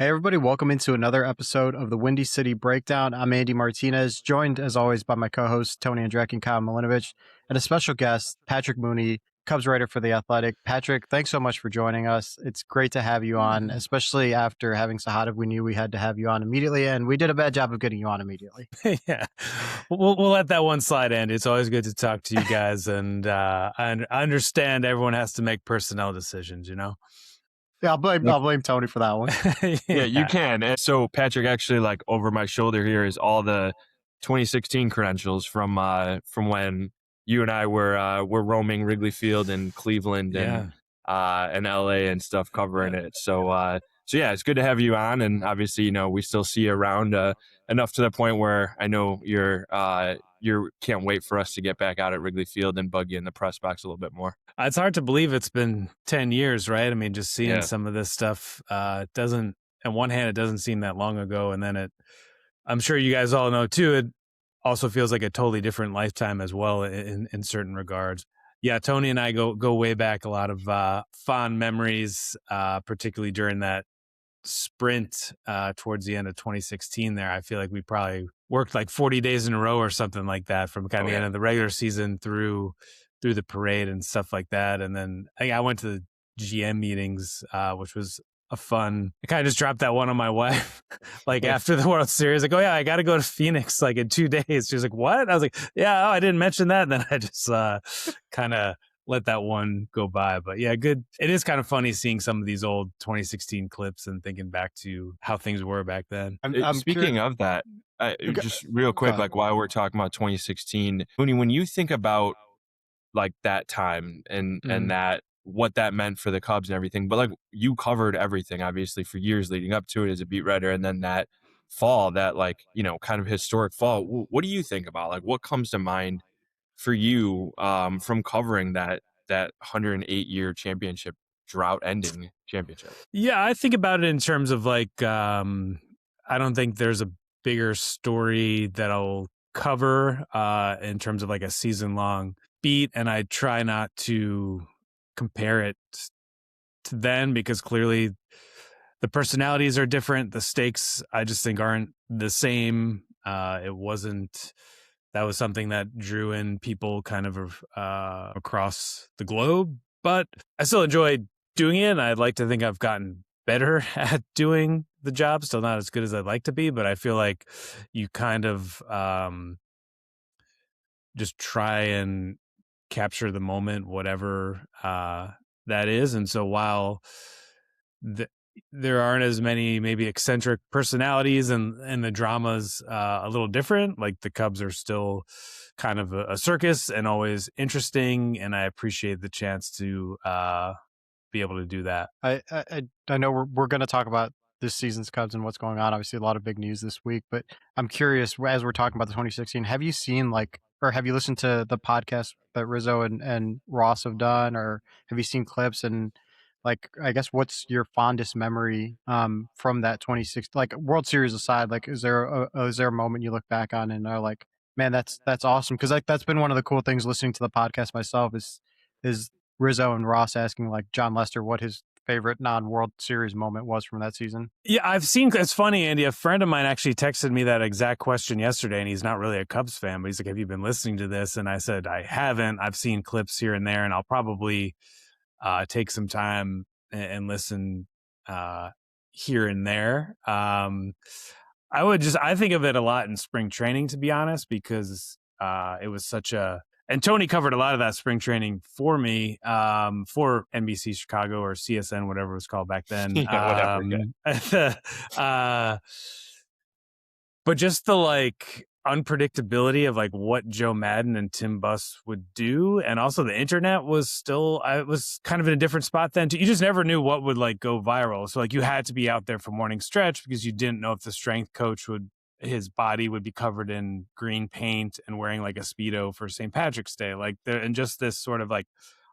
Hey, everybody, welcome into another episode of the Windy City Breakdown. I'm Andy Martínez, joined as always by my co-hosts, Tony Andracki and Kyle Millinowisch, and a special guest, Patrick Mooney, Cubs writer for The Athletic. Patrick, thanks so much for joining us. It's great to have you on, especially after having Sahadov. We knew we had to have you on immediately, and we did a bad job of getting you on immediately. Yeah, we'll let that one slide, Andy. It's always good to talk to you guys, and I understand everyone has to make personnel decisions, you know? Yeah, I'll blame Tony for that one. Yeah, you can. And so Patrick, actually, like over my shoulder here is all the 2016 credentials from when you and I were roaming Wrigley Field and Cleveland and LA and stuff covering it. So yeah, it's good to have you on, and obviously, we still see you around enough to the point where I know you can't wait for us to get back out at Wrigley Field and bug you in the press box a little bit more. It's hard to believe it's been 10 years, right? I mean, just seeing some of this stuff doesn't, on one hand, it doesn't seem that long ago. And then I'm sure you guys all know too, it also feels like a totally different lifetime as well in certain regards. Yeah, Tony and I go way back, a lot of fond memories, particularly during that sprint towards the end of 2016 there. I feel like we probably worked like 40 days in a row or something like that, from kind of the end of the regular season through the parade and stuff like that. And then I went to the GM meetings, which was a fun. I kind of just dropped that one on my wife, like after the World Series, like, oh yeah, I got to go to Phoenix like in 2 days. She was like, what? I was like, yeah, I didn't mention that. And then I just kind of let that one go by. But yeah, good. It is kind of funny seeing some of these old 2016 clips and thinking back to how things were back then. I'm speaking of that, just real quick, like while we're talking about 2016, Mooney, when you think about like that time and that, what that meant for the Cubs and everything, but like you covered everything obviously for years leading up to it as a beat writer, and then that fall, that like, kind of historic fall, what do you think about, like, what comes to mind for you from covering that 108-year championship, drought ending championship? Yeah, I think about it in terms of like, I don't think there's a bigger story that I'll cover in terms of like a season long beat, and I try not to compare it to then, because clearly the personalities are different. The stakes, I just think, aren't the same. That was something that drew in people kind of across the globe, but I still enjoyed doing it. And I'd like to think I've gotten better at doing the job. Still not as good as I'd like to be, but I feel like you kind of just try and capture the moment, whatever that is. And so while there aren't as many maybe eccentric personalities and the drama's a little different, like the Cubs are still kind of a circus and always interesting, and I appreciate the chance to be able to do that. I know we're going to talk about this season's Cubs and what's going on. Obviously, a lot of big news this week, but I'm curious, as we're talking about the 2016, have you seen or have you listened to the podcast that Rizzo and Ross have done, or have you seen clips? And like, I guess, what's your fondest memory from that 2016, like World Series aside? Like, is there a moment you look back on and are like, man, that's awesome? Because like that's been one of the cool things listening to the podcast myself is Rizzo and Ross asking like John Lester what his favorite non-World Series moment was from that season. Yeah, I've seen, it's funny, Andy, a friend of mine actually texted me that exact question yesterday, and he's not really a Cubs fan, but he's like, have you been listening to this? And I said, I haven't. I've seen clips here and there, and I'll probably take some time and listen here and there. I think of it a lot in spring training, to be honest, because it was and Tony covered a lot of that spring training for me, for NBC Chicago or CSN, whatever it was called back then. But just the like unpredictability of like what Joe Madden and Tim Buss would do, and also the internet was I was kind of in a different spot then too. You just never knew what would like go viral, so like you had to be out there for morning stretch because you didn't know if the strength coach his body would be covered in green paint and wearing like a Speedo for St. Patrick's Day. Like and just this sort of like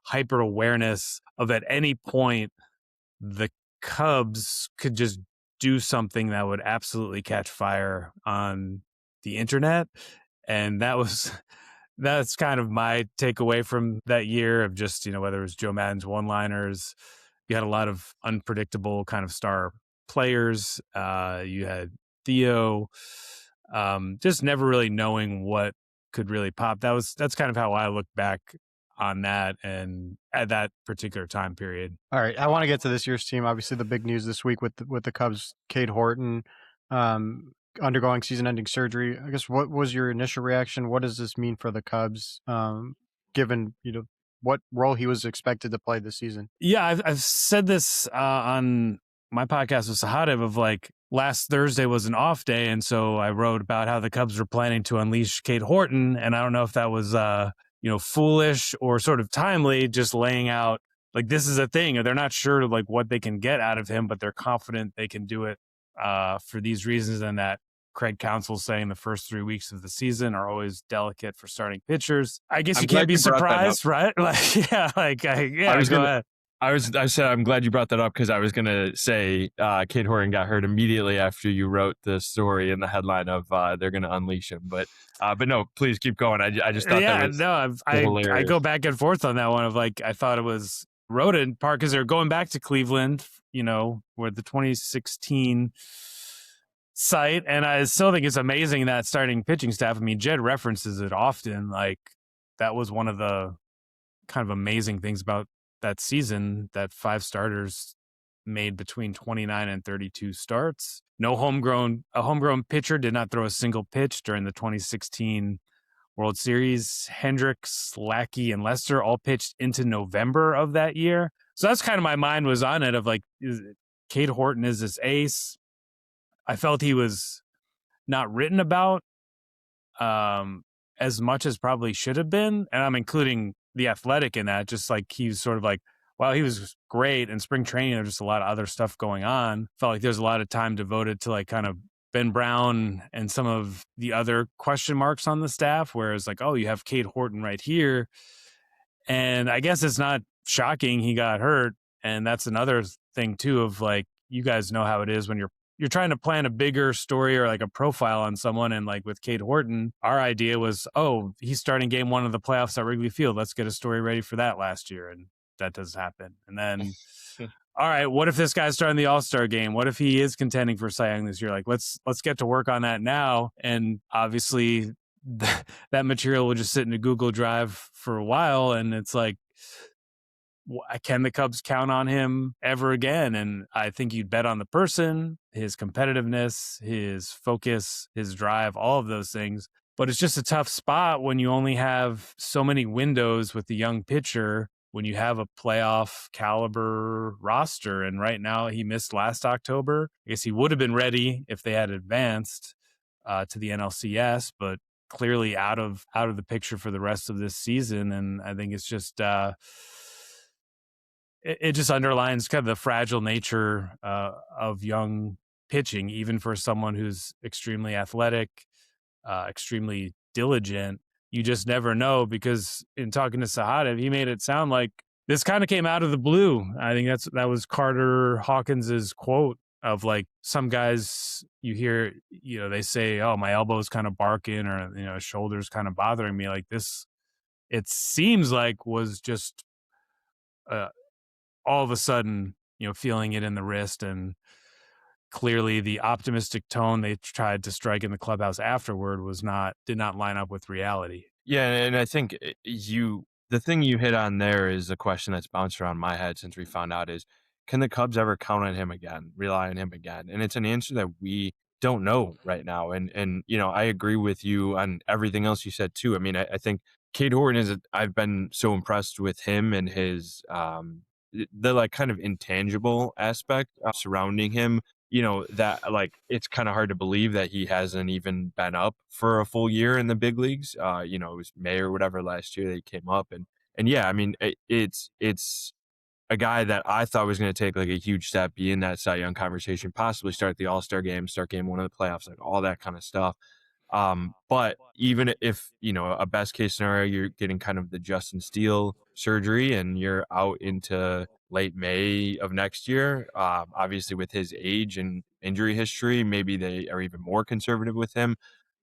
hyper awareness of at any point the Cubs could just do something that would absolutely catch fire on the internet. And that's kind of my takeaway from that year of just, whether it was Joe Madden's one-liners, you had a lot of unpredictable kind of star players. You had Theo, just never really knowing what could really pop. That's kind of how I look back on that and at that particular time period. All right, I want to get to this year's team. Obviously, the big news this week with the Cubs, Cade Horton, undergoing season-ending surgery. I guess, what was your initial reaction? What does this mean for the Cubs, given what role he was expected to play this season? Yeah, I've said this on my podcast with Sahadev of like last Thursday was an off day, and so I wrote about how the Cubs were planning to unleash Cade Horton, and I don't know if that was foolish or sort of timely, just laying out like this is a thing, or they're not sure like what they can get out of him, but they're confident they can do it for these reasons, and that Craig Counsell's saying the first 3 weeks of the season are always delicate for starting pitchers. I guess you can't be surprised, right? Like, go ahead. I said I'm glad you brought that up because I was gonna say Cade Horton got hurt immediately after you wrote the story in the headline of they're gonna unleash him. But no, please keep going. I just thought that was hilarious. I go back and forth on that one of like I thought it was wrote in part because they're going back to Cleveland, where the 2016 site, and I still think it's amazing that starting pitching staff. I mean, Jed references it often. Like that was one of the kind of amazing things about that season, that 5 starters made between 29 and 32 starts. A homegrown pitcher did not throw a single pitch during the 2016 World Series. Hendricks, Lackey, and Lester all pitched into November of that year. So that's kind of my mind was on it of like, Cade Horton is this ace. I felt he was not written about as much as probably should have been. And I'm including The Athletic in that, just like he's sort of like, wow, he was great in spring training. There's just a lot of other stuff going on. Felt like there's a lot of time devoted to like kind of Ben Brown and some of the other question marks on the staff, whereas like, oh, you have Cade Horton right here. And I guess it's not shocking he got hurt. And that's another thing too of like, you guys know how it is when you're trying to plan a bigger story or like a profile on someone. And like with Cade Horton, our idea was, oh, he's starting game 1 of the playoffs at Wrigley Field. Let's get a story ready for that last year. And that doesn't happen. And then, all right, what if this guy's starting the All-Star game? What if he is contending for Cy Young this year? Like, let's get to work on that now. And obviously that material will just sit in a Google Drive for a while. And it's like, can the Cubs count on him ever again? And I think you'd bet on the person, his competitiveness, his focus, his drive, all of those things. But it's just a tough spot when you only have so many windows with the young pitcher when you have a playoff caliber roster. And right now he missed last October. I guess he would have been ready if they had advanced to the NLCS, but clearly out of the picture for the rest of this season. And I think it's just it just underlines kind of the fragile nature of young pitching, even for someone who's extremely athletic, extremely diligent. You just never know, because in talking to Sahadev, he made it sound like this kind of came out of the blue. I think that was Carter Hawkins's quote of like, some guys you hear, they say, oh, my elbow's kind of barking, or, shoulder's kind of bothering me. Like this, it seems like was just all of a sudden, feeling it in the wrist. And clearly the optimistic tone they tried to strike in the clubhouse afterward did not line up with reality. Yeah. And I think the thing you hit on there is a question that's bounced around my head since we found out is, can the Cubs ever count on him again, rely on him again? And it's an answer that we don't know right now. And I agree with you on everything else you said too. I mean, I think Cade Horton I've been so impressed with him and his, the like kind of intangible aspect surrounding him, that like it's kind of hard to believe that he hasn't even been up for a full year in the big leagues. It was May or whatever last year that he came up, and yeah, I mean it's a guy that I thought was going to take like a huge step, be in that Cy Young conversation, possibly start the All-Star game, start game 1 of the playoffs, like all that kind of stuff. But even if, a best case scenario, you're getting kind of the Justin Steele surgery and you're out into late May of next year, obviously with his age and injury history, maybe they are even more conservative with him.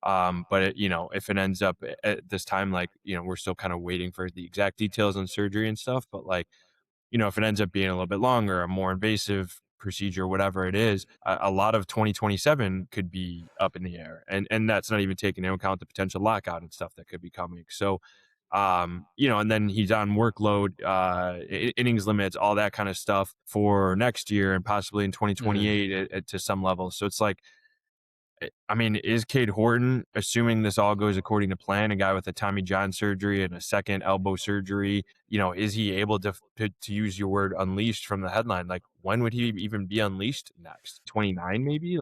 But if it ends up at this time, like, we're still kind of waiting for the exact details on surgery and stuff, but like, if it ends up being a little bit longer, a more invasive procedure, whatever it is, a lot of 2027 could be up in the air. And that's not even taking into account the potential lockout and stuff that could be coming. So, and then he's on workload, innings limits, all that kind of stuff for next year and possibly in 2028 to some level. So it's like, I mean, is Cade Horton, assuming this all goes according to plan, a guy with a Tommy John surgery and a second elbow surgery, is he able to use your word, unleashed from the headline? Like, when would he even be unleashed next? 29 maybe?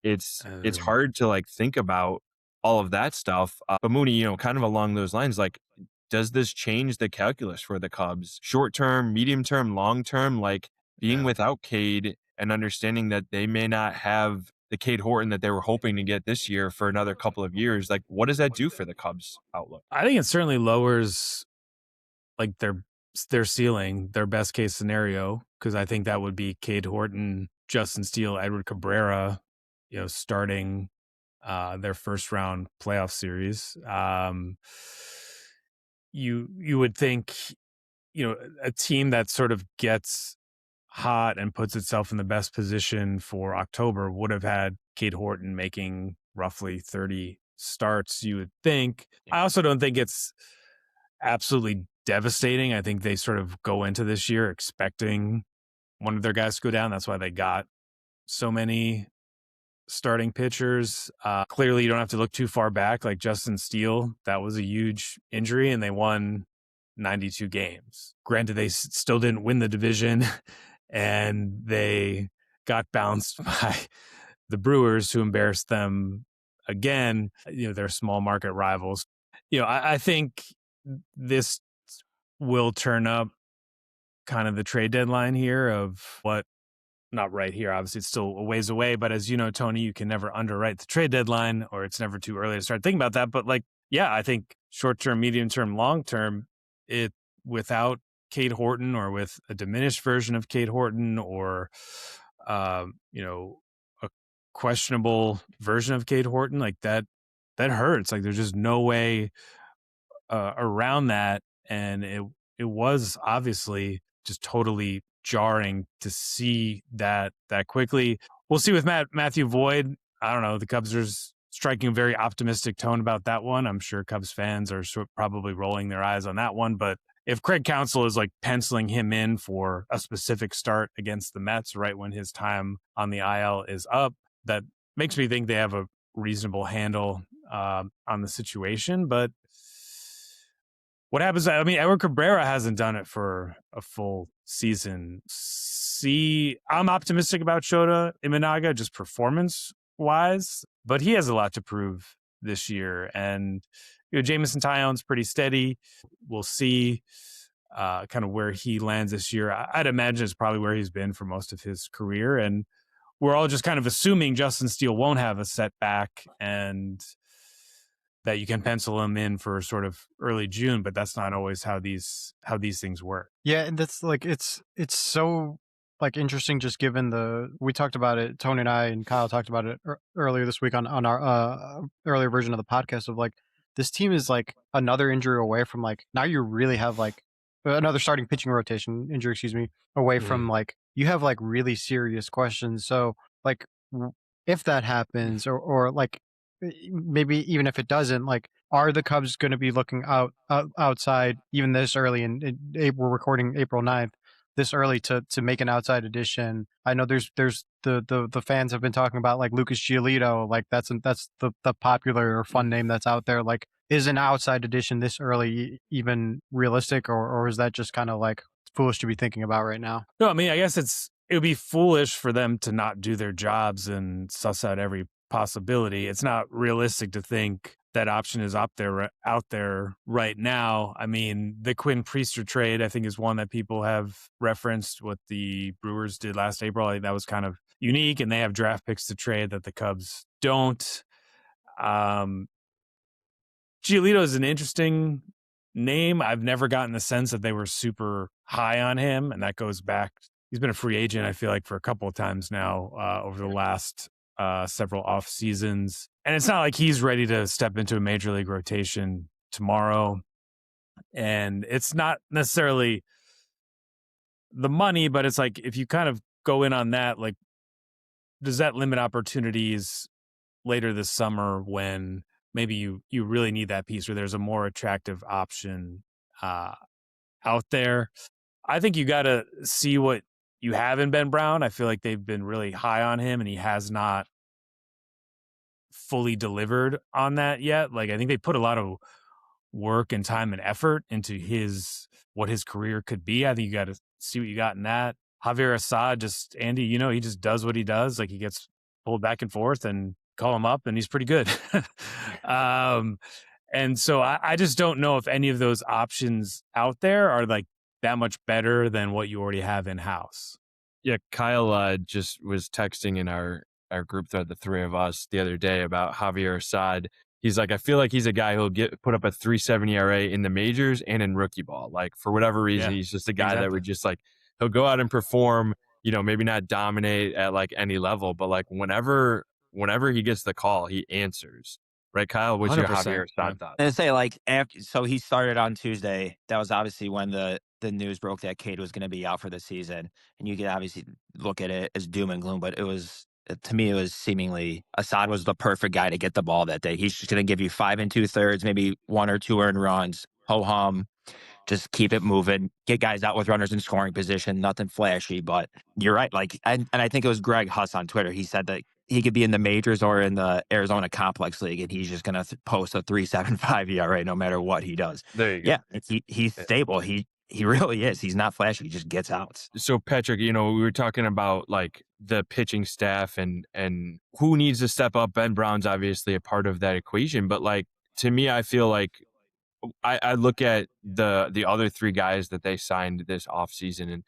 It's hard to like think about all of that stuff. But Mooney, kind of along those lines, like, does this change the calculus for the Cubs? Short term, medium term, long term, like being without Cade and understanding that they may not have the Cade Horton that they were hoping to get this year for another couple of years. Like, what does that do for the Cubs outlook? I think it certainly lowers like their ceiling, their best case scenario, because I think that would be Cade Horton, Justin Steele, Edward Cabrera, starting their first round playoff series. You would think, a team that sort of gets hot and puts itself in the best position for October would have had Cade Horton making roughly 30 starts, you would think. I also don't think it's absolutely devastating. I think they sort of go into this year expecting one of their guys to go down. That's why they got so many starting pitchers. Clearly, you don't have to look too far back. Like Justin Steele, that was a huge injury, and they won 92 games. Granted, they still didn't win the division, and they got bounced by the Brewers, who embarrassed them again. They're small market rivals. I think this will turn up kind of the trade deadline here of what, not right here, obviously it's still a ways away, but as you know, Tony, you can never underwrite the trade deadline, or it's never too early to start thinking about that. But I think short-term, medium-term, long-term, it without Cade Horton, or with a diminished version of Cade Horton, or a questionable version of Cade Horton, like that hurts. Like there's just no way around that, and it was obviously just totally jarring to see that quickly. We'll see with Matthew Void. I don't know. The Cubs are striking a very optimistic tone about that one. I'm sure Cubs fans are probably rolling their eyes on that one, but if Craig Counsell is like penciling him in for a specific start against the Mets right when his time on the IL is up, that makes me think they have a reasonable handle on the situation. But what happens? I mean, Edward Cabrera hasn't done it for a full season. I'm optimistic about Shota Imanaga just performance-wise, but he has a lot to prove this year. And Jameson Taillon's pretty steady. We'll see kind of where he lands this year. I'd imagine it's probably where he's been for most of his career. And we're all just kind of assuming Justin Steele won't have a setback and that you can pencil him in for sort of early June, but that's not always how these things work. Yeah, and that's like it's so like interesting, just given we talked about it, Tony and I and Kyle talked about it earlier this week on our earlier version of the podcast, of like this team is like another injury away from like, now you really have like another starting pitching rotation injury, away from like, you have like really serious questions. So like if that happens, or like maybe even if it doesn't, like, are the Cubs going to be looking outside even this early? And we're recording April 9th, this early to make an outside addition. I know there's the fans have been talking about like Lucas Giolito, like that's the popular or fun name that's out there. Like, is an outside addition this early even realistic, or is that just kind of like foolish to be thinking about right now? No, I mean, I guess it would be foolish for them to not do their jobs and suss out every possibility. It's not realistic to think that option is out there right now. I mean, the Quinn Priester trade, I think, is one that people have referenced. What the Brewers did last April, I think that was kind of unique, and they have draft picks to trade that the Cubs don't. Giolito is an interesting name. I've never gotten the sense that they were super high on him, and that goes back. He's been a free agent, I feel like, for a couple of times now over the last several off seasons. And it's not like he's ready to step into a major league rotation tomorrow. And it's not necessarily the money, but it's like, if you kind of go in on that, like, does that limit opportunities later this summer when maybe you really need that piece where there's a more attractive option out there? I think you got to see what you have in Ben Brown. I feel like they've been really high on him, and he has not fully delivered on that yet. Like, I think they put a lot of work and time and effort into what his career could be. I think you got to see what you got in that. Javier Assad, just Andy, he just does what he does. Like, he gets pulled back and forth, and call him up, and he's pretty good. And so I just don't know if any of those options out there are like that much better than what you already have in house. Yeah, Kyle just was texting in our group thread, the three of us, the other day about Javier Assad. He's like, I feel like he's a guy who'll put up a 3.7 ERA in the majors and in rookie ball. Like, for whatever reason, he's just a guy that would just like, he'll go out and perform, maybe not dominate at like any level, but like whenever he gets the call, he answers. Right, Kyle? What's your Javier Assad thought? And say, like, so he started on Tuesday. That was obviously when the news broke that Cade was going to be out for the season. And you could obviously look at it as doom and gloom, but to me, it was seemingly Assad was the perfect guy to get the ball that day. He's just going to give you 5 2/3, maybe 1 or 2 earned runs, ho-hum, just keep it moving, get guys out with runners in scoring position, nothing flashy. But you're right. Like, and I think it was Greg Huss on Twitter. He said that he could be in the majors or in the Arizona Complex League, and he's just going to post a 3.75 ERA no matter what he does. There you go. Yeah, he's stable. He really is. He's not flashy. He just gets outs. So, Patrick, we were talking about like the pitching staff and who needs to step up. Ben Brown's obviously a part of that equation, but like, to me, I feel like I look at the other 3 guys that they signed this offseason, and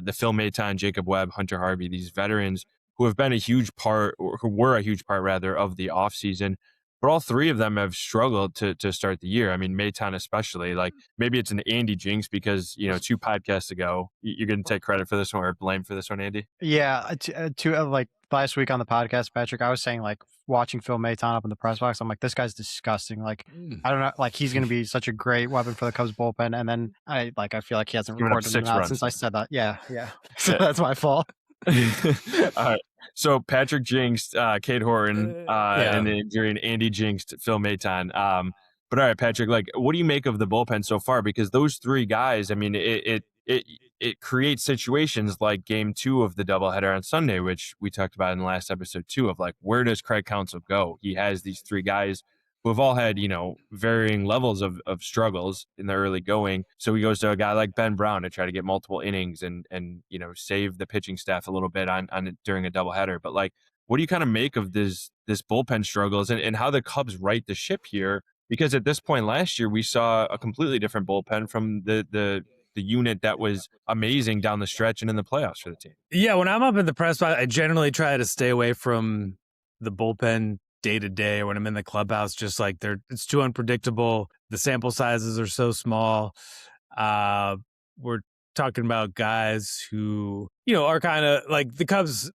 the Phil Maton, Jacob Webb, Hunter Harvey, these veterans who have been a huge part, or who were a huge part rather, of the offseason. But all 3 of them have struggled to start the year. I mean, Maton especially. Like, maybe it's an Andy jinx because 2 podcasts ago, you're going to take credit for this one or blame for this one, Andy? Yeah, like last week on the podcast, Patrick, I was saying, like, watching Phil Maton up in the press box, I'm like, this guy's disgusting. Like, I don't know, like, he's going to be such a great weapon for the Cubs bullpen. And then I feel like he hasn't recorded him out since I said that. Yeah. So that's my fault. All right. So Patrick jinxed Cade Horton, and then during Andy jinxed Phil Maton. But all right, Patrick, like, what do you make of the bullpen so far? Because those 3 guys, I mean, it creates situations like Game 2 of the doubleheader on Sunday, which we talked about in the last episode too, of like, where does Craig Counsell go? He has these 3 guys who have all had, varying levels of struggles in the early going. So he goes to a guy like Ben Brown to try to get multiple innings and save the pitching staff a little bit on during a doubleheader. But like, what do you kind of make of this bullpen struggles and how the Cubs right the ship here? Because at this point last year, we saw a completely different bullpen from the unit that was amazing down the stretch and in the playoffs for the team. Yeah, when I'm up in the press box, I generally try to stay away from the bullpen day to day, or when I'm in the clubhouse, just like it's too unpredictable. The sample sizes are so small. We're talking about guys who, are kind of like, the Cubs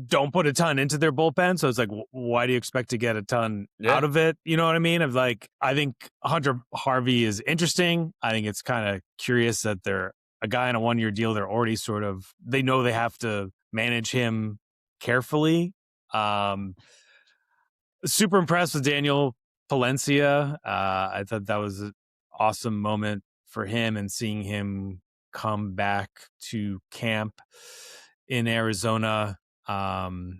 don't put a ton into their bullpen. So it's like, why do you expect to get a ton out of it? You know what I mean? Of like, I think Hunter Harvey is interesting. I think it's kind of curious that they're a guy on a 1-year deal. They're already they know they have to manage him carefully. Super impressed with Daniel Palencia. I thought that was an awesome moment for him, and seeing him come back to camp in Arizona. Andy's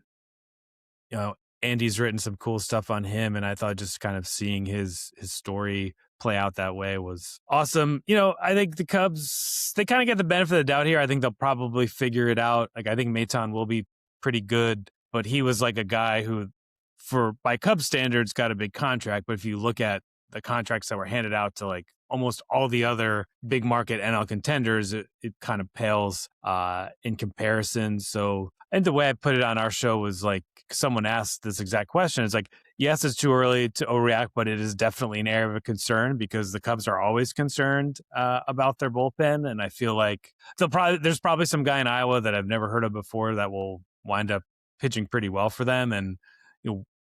written some cool stuff on him, and I thought just kind of seeing his story play out that way was awesome. I think the Cubs, they kind of get the benefit of the doubt here. I think they'll probably figure it out. Like, I think Maton will be pretty good, but he was like a guy who, by Cubs standards, got a big contract. But if you look at the contracts that were handed out to like almost all the other big market NL contenders, it kind of pales in comparison. So, and the way I put it on our show was like, someone asked this exact question. It's like, yes, it's too early to overreact, but it is definitely an area of concern because the Cubs are always concerned about their bullpen. And I feel like there's probably some guy in Iowa that I've never heard of before that will wind up pitching pretty well for them. And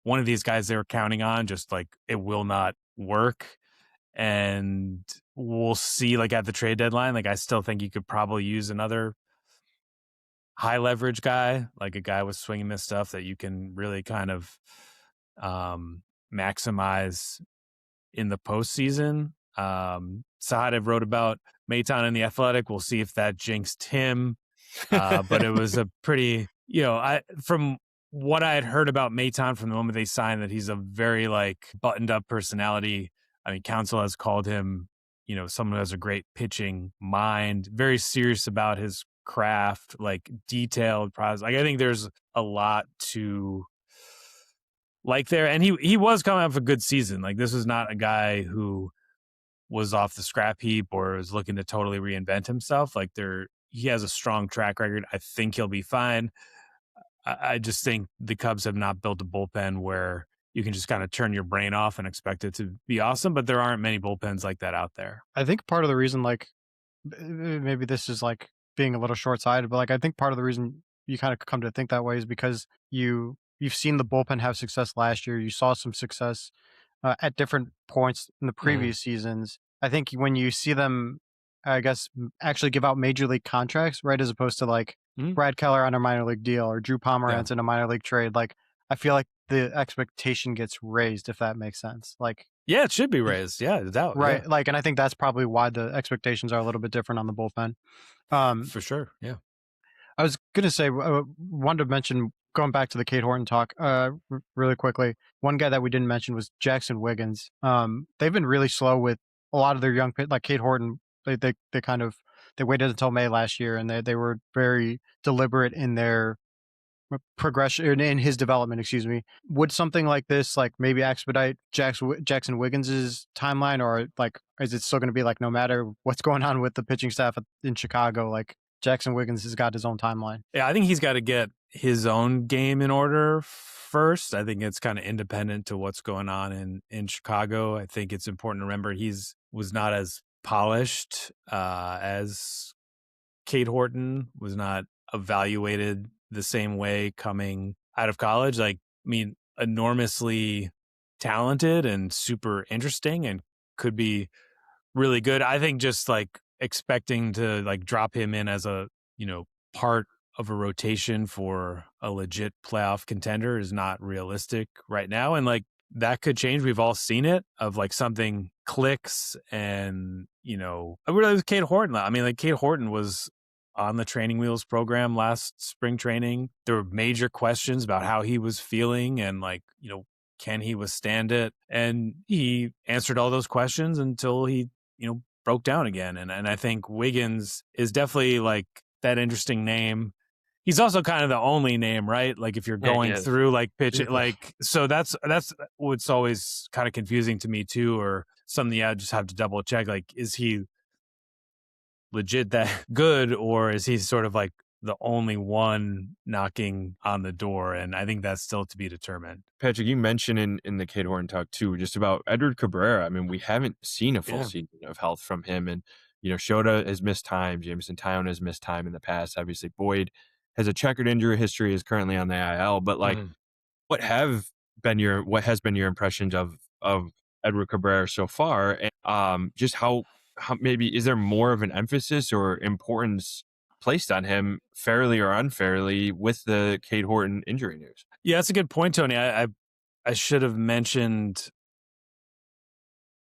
one of these guys they were counting on, just like, it will not work. And we'll see, like, at the trade deadline. Like, I still think you could probably use another high leverage guy, like a guy with swing and miss stuff that you can really kind of maximize in the postseason. Sahadev wrote about Maton in The Athletic. We'll see if that jinxed him. But it was a pretty, from what I had heard about Maton from the moment they signed, that he's a very like buttoned up personality. I mean, Counsell has called him, someone who has a great pitching mind, very serious about his craft, like detailed process. Like I think there's a lot to like there. And he was coming off a good season. Like this was not a guy who was off the scrap heap or was looking to totally reinvent himself. Like he has a strong track record. I think he'll be fine. I just think the Cubs have not built a bullpen where you can just kind of turn your brain off and expect it to be awesome, but there aren't many bullpens like that out there. I think part of the reason, like, maybe this is like being a little short-sighted, but like I think part of the reason you kind of come to think that way is because you've seen the bullpen have success last year. You saw some success at different points in the previous seasons. I think when you see them, I guess, actually give out major league contracts, right, as opposed to like Brad Keller on a minor league deal or Drew Pomeranz in a minor league trade, like I feel like the expectation gets raised, if that makes sense. Like, yeah, it should be raised. Yeah, doubt. Right. Yeah. Like, and I think that's probably why the expectations are a little bit different on the bullpen. For sure. Yeah. I was going to say, wanted to mention, going back to the Cade Horton talk really quickly, one guy that we didn't mention was Jaxon Wiggins. They've been really slow with a lot of their young, like Cade Horton. They waited until May last year, and they were very deliberate in their progression, in his development, excuse me. Would something like this like maybe expedite Jaxon Wiggins's timeline, or like is it still going to be like no matter what's going on with the pitching staff in Chicago, like Jaxon Wiggins has got his own timeline? Yeah, I think he's got to get his own game in order first. I think it's kind of independent to what's going on in Chicago. I think it's important to remember was not as polished as Cade Horton, was not evaluated the same way coming out of college. Like, I mean, enormously talented and super interesting and could be really good. I think just like expecting to like drop him in as a, part of a rotation for a legit playoff contender is not realistic right now. And like that could change. We've all seen it, of like something clicks and, I really with Cade Horton. I mean, like Cade Horton was on the training wheels program last spring training. There were major questions about how he was feeling and like, can he withstand it? And he answered all those questions until he, broke down again. And I think Wiggins is definitely like that interesting name. He's also kind of the only name, right? Like if you're going through like pitching, like, so that's what's always kind of confusing to me too, or something I just have to double check. Like, is he legit that good, or is he sort of like the only one knocking on the door? And I think that's still to be determined. Patrick, you mentioned in the Cade Horton talk too, just about Edward Cabrera. I mean, we haven't seen a full season of health from him. And, Shota has missed time. Jameson Taillon has missed time in the past. Obviously, Boyd has a checkered injury history, is currently on the IL. But like, what has been your impressions of Edward Cabrera so far? And just how maybe is there more of an emphasis or importance placed on him, fairly or unfairly, with the Cade Horton injury news? Yeah, that's a good point, Tony. I should have mentioned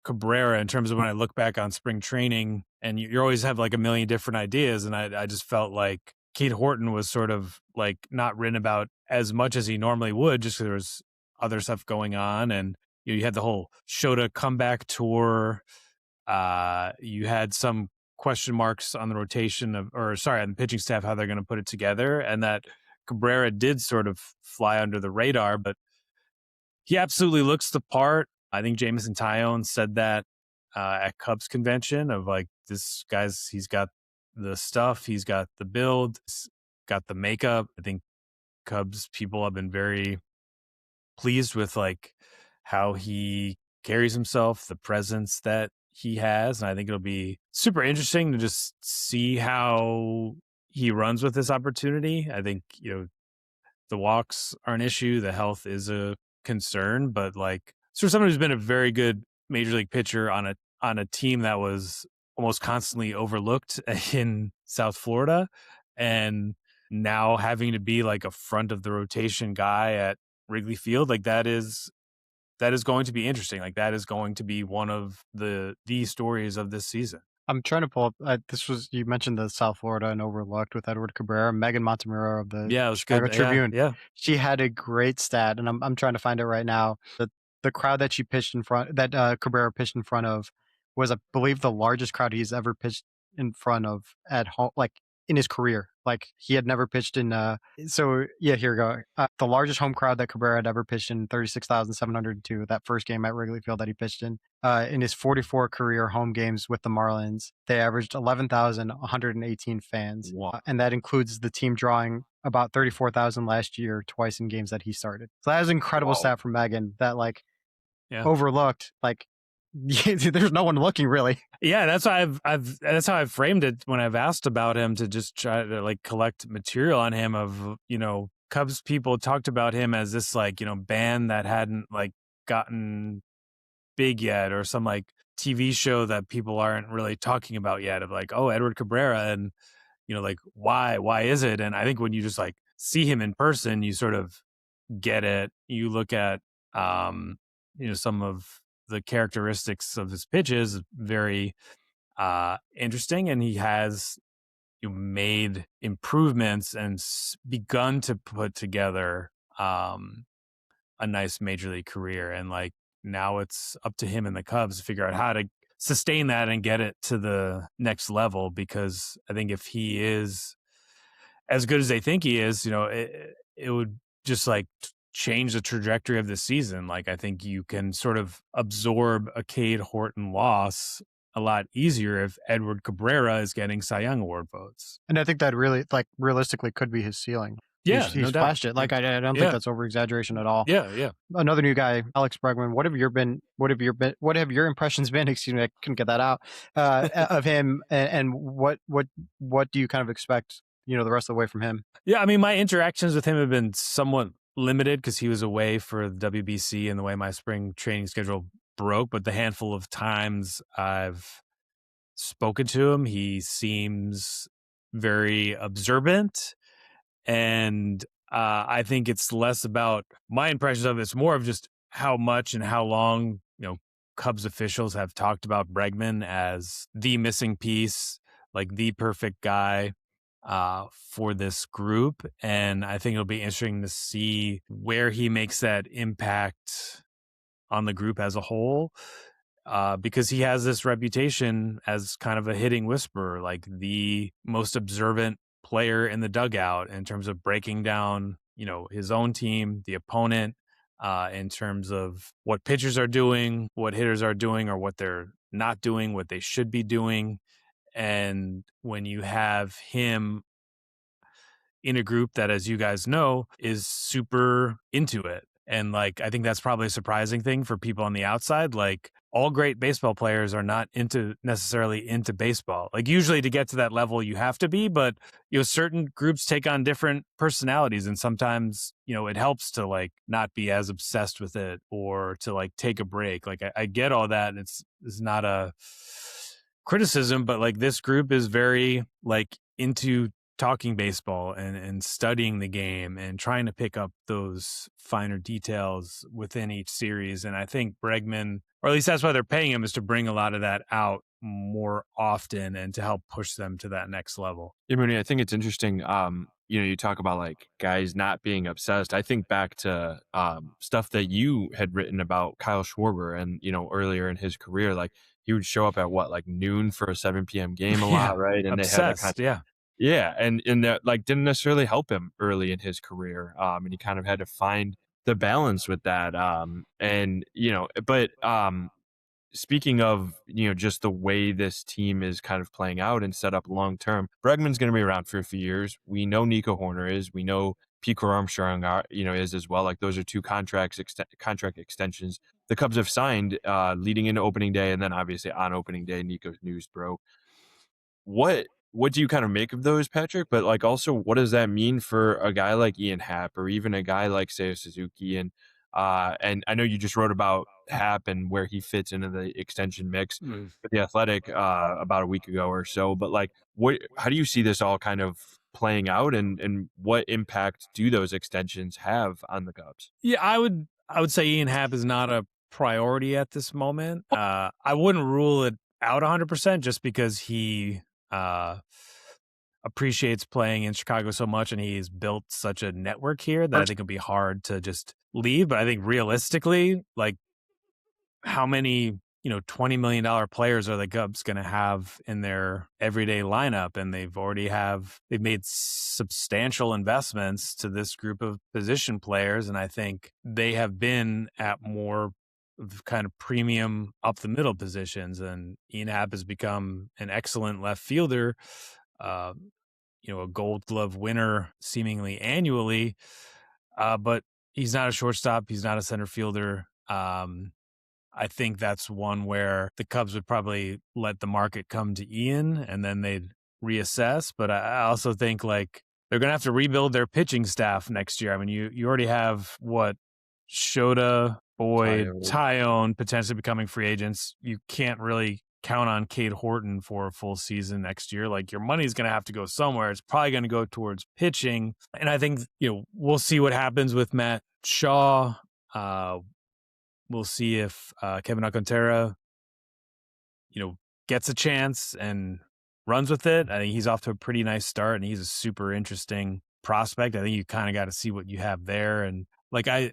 Cabrera in terms of when I look back on spring training, and you always have like a million different ideas. And I just felt like Cade Horton was sort of like not written about as much as he normally would, just because there was other stuff going on. And you had the whole Shota comeback tour. You had some question marks on the rotation on the pitching staff, how they're going to put it together. And that Cabrera did sort of fly under the radar, but he absolutely looks the part. I think Jameson Taillon said that at Cubs convention, of like, this guy's, he's got the stuff, he's got the build, he's got the makeup. I think Cubs people have been very pleased with like how he carries himself, the presence that he has. And I think it'll be super interesting to just see how he runs with this opportunity. I think, the walks are an issue. The health is a concern, but like, so someone who's been a very good major league pitcher on a team that was almost constantly overlooked in South Florida, and now having to be like a front of the rotation guy at Wrigley Field, like that is going to be interesting. Like that is going to be one of the stories of this season. I'm trying to pull up. You mentioned the South Florida and Overlooked with Edward Cabrera, Megan Montemurro of the Chicago Tribune. Yeah. She had a great stat, and I'm trying to find it right now. The crowd that she pitched in front, that Cabrera pitched in front of, was, I believe, the largest crowd he's ever pitched in front of at home, like in his career. Like he had never pitched in. So yeah, here we go. The largest home crowd that Cabrera had ever pitched in, 36,702. That first game at Wrigley Field that he pitched in his 44 career home games with the Marlins, they averaged 11,118 fans. Wow. And that includes the team drawing about 34,000 last year, twice in games that he started. So that is an incredible stat from Megan that overlooked. Like there's no one looking really. Yeah, that's how that's how I've framed it when I've asked about him, to just try to like collect material on him of, Cubs people talked about him as this band that hadn't like gotten big yet, or some like TV show that people aren't really talking about yet, of like, oh, Edward Cabrera, and like why is it? And I think when you just like see him in person, you sort of get it. You look at some of the characteristics of his pitches, very interesting, and he has made improvements and begun to put together a nice major league career. And like now it's up to him and the Cubs to figure out how to sustain that and get it to the next level, because I think if he is as good as they think he is, it would just like change the trajectory of the season. Like I think you can sort of absorb a Cade Horton loss a lot easier if Edward Cabrera is getting Cy Young Award votes. And I think that really, like, realistically could be his ceiling. Yeah, he's flashed it. Like I don't think that's over exaggeration at all. Yeah. Another new guy, Alex Bregman. What have your impressions been? Excuse me, I couldn't get that out. Of him, and what do you kind of expect? The rest of the way from him. Yeah, I mean, my interactions with him have been somewhat limited because he was away for the WBC and the way my spring training schedule broke. But the handful of times I've spoken to him, he seems very observant. And I think it's less about my impressions of it. It's more of just how much and how long, Cubs officials have talked about Bregman as the missing piece, like the perfect guy for this group. And I think it'll be interesting to see where he makes that impact on the group as a whole, because he has this reputation as kind of a hitting whisperer, like the most observant player in the dugout in terms of breaking down, his own team, the opponent, in terms of what pitchers are doing, what hitters are doing, or what they're not doing, what they should be doing. And when you have him in a group that, as you guys know, is super into it. And like, I think that's probably a surprising thing for people on the outside. Like, all great baseball players are not necessarily into baseball. Like, usually to get to that level, you have to be, but certain groups take on different personalities, and sometimes, it helps to like not be as obsessed with it, or to like take a break. Like, I get all that. And it's not a criticism, but like this group is very like into talking baseball and studying the game and trying to pick up those finer details within each series. And I think Bregman, or at least that's why they're paying him, is to bring a lot of that out more often and to help push them to that next level. Yeah, Mooney, I think it's interesting. You talk about like guys not being obsessed. I think back to stuff that you had written about Kyle Schwarber, and earlier in his career, like he would show up at like noon for a 7 p.m. game a lot, right? And obsessed, they had Yeah, and that like didn't necessarily help him early in his career, and he kind of had to find the balance with that. Speaking of just the way this team is kind of playing out and set up long term, Bregman's going to be around for a few years. We know Nico Horner is. We know Pete Armstrong is as well. Like, those are two contract extensions the Cubs have signed leading into opening day, and then obviously on opening day, Nico's news broke. What do you kind of make of those, Patrick? But like, also, what does that mean for a guy like Ian Happ, or even a guy like Seiya Suzuki? And I know you just wrote about Happ and where he fits into the extension mix with the Athletic about a week ago or so. But like, how do you see this all kind of playing out, and what impact do those extensions have on the Cubs? Yeah, I would say Ian Happ is not a priority at this moment. I wouldn't rule it out 100% just because he appreciates playing in Chicago so much, and he's built such a network here that I think it'll be hard to just leave. But I think realistically, like, how many $20 million players are the Cubs going to have in their everyday lineup? And they've made substantial investments to this group of position players. And I think they have been at more kind of premium up the middle positions. And Ian Happ has become an excellent left fielder, a Gold Glove winner seemingly annually. But he's not a shortstop. He's not a center fielder. I think that's one where the Cubs would probably let the market come to Ian and then they'd reassess. But I also think like they're going to have to rebuild their pitching staff next year. I mean, you already have Shota, Boyd, Tyone potentially becoming free agents. You can't really count on Cade Horton for a full season next year. Like, your money's going to have to go somewhere. It's probably going to go towards pitching. And I think, we'll see what happens with Matt Shaw. We'll see if Kevin Alcantara, gets a chance and runs with it. I think he's off to a pretty nice start, and he's a super interesting prospect. I think you kind of got to see what you have there. And like, I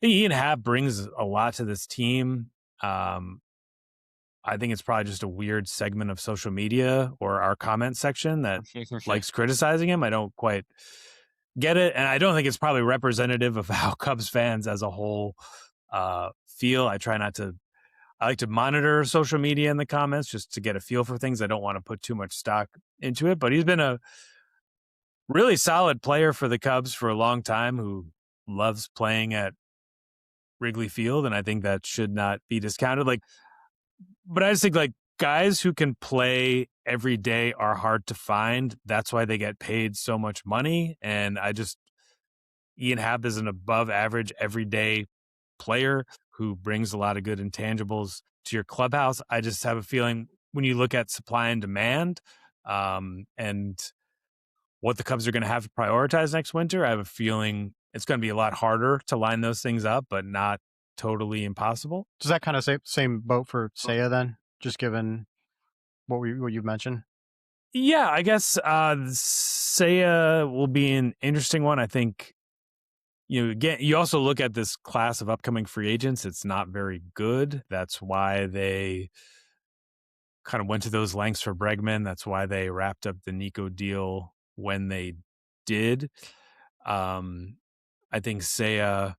think Ian Happ brings a lot to this team. I think it's probably just a weird segment of social media or our comment section that likes criticizing him. I don't quite get it. And I don't think it's probably representative of how Cubs fans as a whole feel. I like to monitor social media in the comments just to get a feel for things. I don't want to put too much stock into it, but he's been a really solid player for the Cubs for a long time who loves playing at Wrigley Field. And I think that should not be discounted. But I just think guys who can play every day are hard to find. That's why they get paid so much money. And Ian Happ is an above average everyday player who brings a lot of good intangibles to your clubhouse. I just have a feeling when you look at supply and demand and what the Cubs are going to have to prioritize next winter, I have a feeling it's going to be a lot harder to line those things up, but not totally impossible. Does that kind of same boat for Seiya then, just given what you've mentioned? Yeah, I guess Seiya will be an interesting one. I think, again, you also look at this class of upcoming free agents. It's not very good. That's why they kind of went to those lengths for Bregman. That's why they wrapped up the Nico deal when they did. I think Seiya,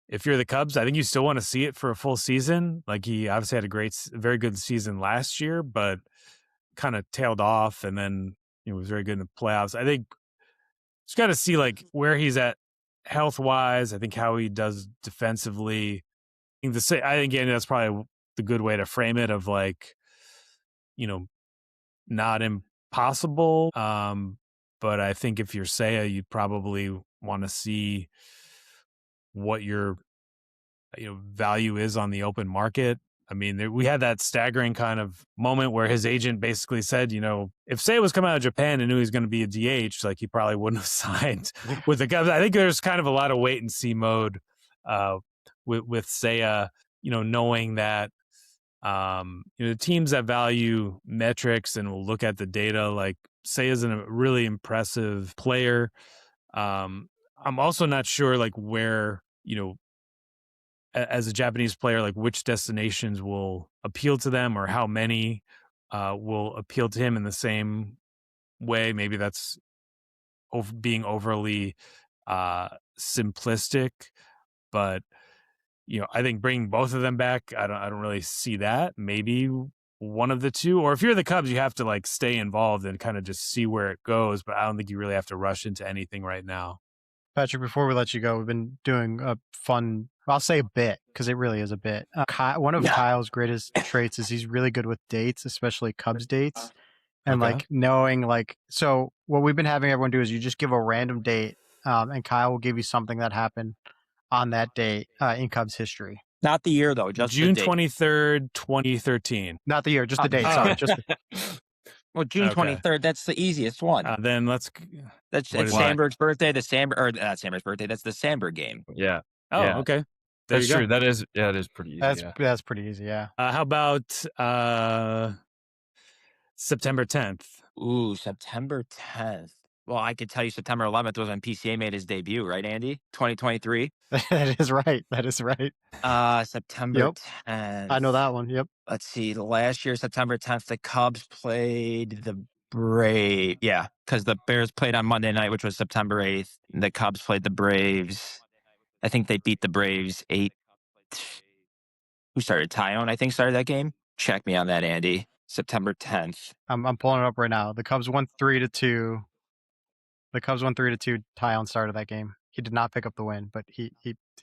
if you're the Cubs, I think you still want to see it for a full season. Like, he obviously had a very good season last year, but kind of tailed off, and then was very good in the playoffs. I think just got to see where he's at health wise. I think how he does defensively. I think Andy, that's probably the good way to frame it. Of not impossible. But I think if you're Seiya, you'd probably want to see what your value is on the open market. I mean, we had that staggering kind of moment where his agent basically said, if Seiya was coming out of Japan and knew he was going to be a DH, he probably wouldn't have signed with the Cubs. I think there's kind of a lot of wait and see mode with Seiya, knowing that the teams that value metrics and will look at the data, Seiya's a really impressive player. I'm also not sure where, as a Japanese player, which destinations will appeal to them, or how many will appeal to him in the same way. Maybe that's being overly simplistic, but I think bringing both of them back, I don't really see that. Maybe one of the two, or if you're the Cubs, you have to stay involved and kind of just see where it goes. But I don't think you really have to rush into anything right now. Patrick, before we let you go, we've been doing a fun, I'll say a bit, because it really is a bit. One of Kyle's greatest traits is he's really good with dates, especially Cubs dates. And knowing so what we've been having everyone do is you just give a random date and Kyle will give you something that happened on that date in Cubs history. Not the year, though. Just June 23rd, 2013. Not the year, just the date. Sorry. Well, June 23rd. That's the easiest one. Then that's Sandberg's birthday. Not Sandberg's birthday. That's the Sandberg game. Yeah. Oh, yeah. okay. That's true. That is pretty easy. That's pretty easy. Yeah. How about September 10th? Ooh, September 10th. Well, I could tell you September 11th was when PCA made his debut, right, Andy? 2023. That is right. September 10th. I know that one. Yep. Let's see. Last year, September 10th, the Cubs played the Braves. Yeah, because the Bears played on Monday night, which was September 8th. The Cubs played the Braves. I think they beat the Braves 8. Who started? Tyone, I think, started that game. Check me on that, Andy. September 10th. I'm pulling it up right now. The Cubs won 3-2. Tyone started that game. He did not pick up the win, but he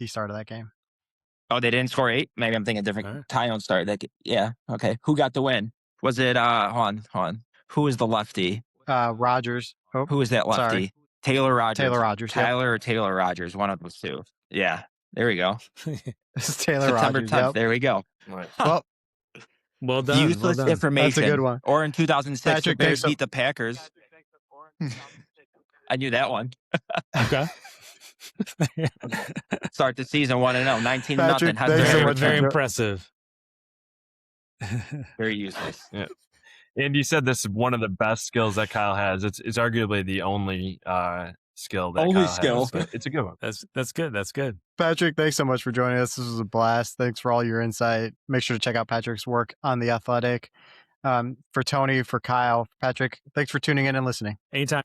started that game. Oh, they didn't score 8? Maybe I'm thinking different. Right. Tyone started that game. Yeah. Okay. Who got the win? Was it hold on. Who was the lefty? Rogers. Oh, who was that lefty? Sorry. Taylor Rogers. Tyler or Taylor Rogers. One of those two. Yeah. There we go. This is Taylor September Rogers. 10th. Yep. There we go. Right. Well done. Useless information. That's a good one. Or in 2006, Patrick, the Bears beat the Packers. I knew that one. Okay. Start the season 1-0, 19-0. Very impressive. Very useless. Yeah. And you said this is one of the best skills that Kyle has. It's arguably the only skill that Kyle has. But it's a good one. That's good. That's good. Patrick, thanks so much for joining us. This was a blast. Thanks for all your insight. Make sure to check out Patrick's work on The Athletic. For Tony, for Kyle, Patrick, thanks for tuning in and listening. Anytime.